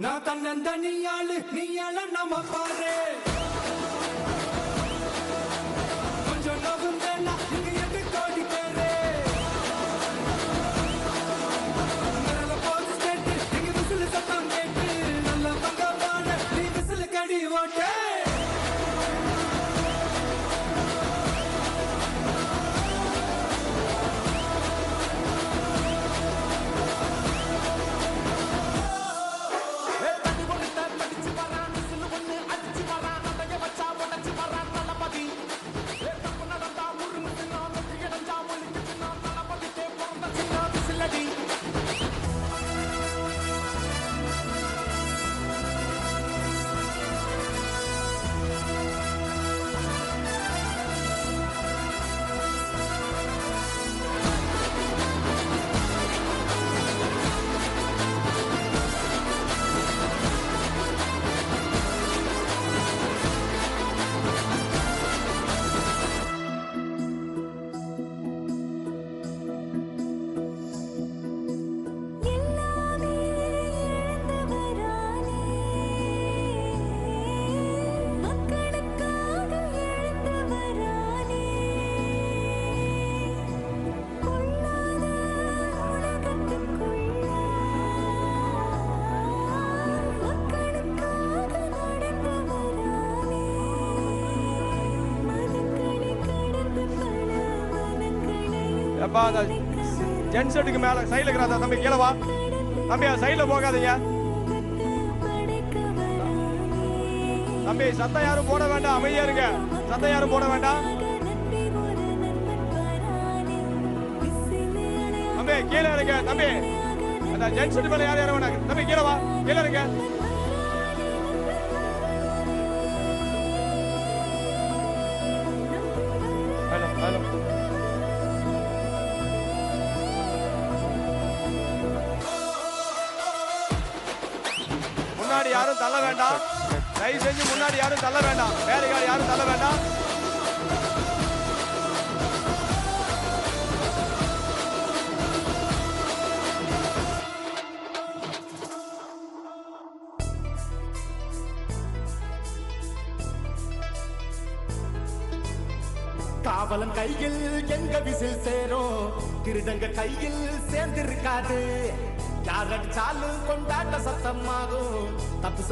நான் தன்னந்த நீயாளு நீயாள நம்ம பாரு கொஞ்சம் நகுந்தேன்னா இங்க 8 கோடி பேரு மேல போது ஸ்டேட்டு இங்க விசிலு சத்தம் கேட்டு நல்ல பங்க பாட நீ விசிலு கடி ஓட்டு அப்பா அந்த ஜென் செட்டுக்கு மேல சைடுல இருக்கறதா தம்பி கீழ வா தம்பி சைடுல போகாதீங்க தம்பி சத்தம் யாரும் போட வேண்டாம் அமைதியா இருங்க சத்தம் யாரும் போட வேண்டாம் தம்பி கீழ இருங்க தம்பி அந்த ஜென் செட்டு மேல யாரும் ஏற வேண்டாம் தம்பி கீழ வா கீழ இருங்க ஹலோ ஹலோ முன்னாடி யாரும் தள்ள வேண்டாம் தயவு செஞ்சு முன்னாடி யாரும் தள்ள வேண்டாம் வேலைக்கார யாரும் தள்ள வேண்டாம் காவலன் கையில் எங்க விசில் சேரும் திருடங்க கையில் சேர்ந்திருக்காது யார் அடிச்சாலும் கொண்டாட்ட சத்தமாகும் தப்பு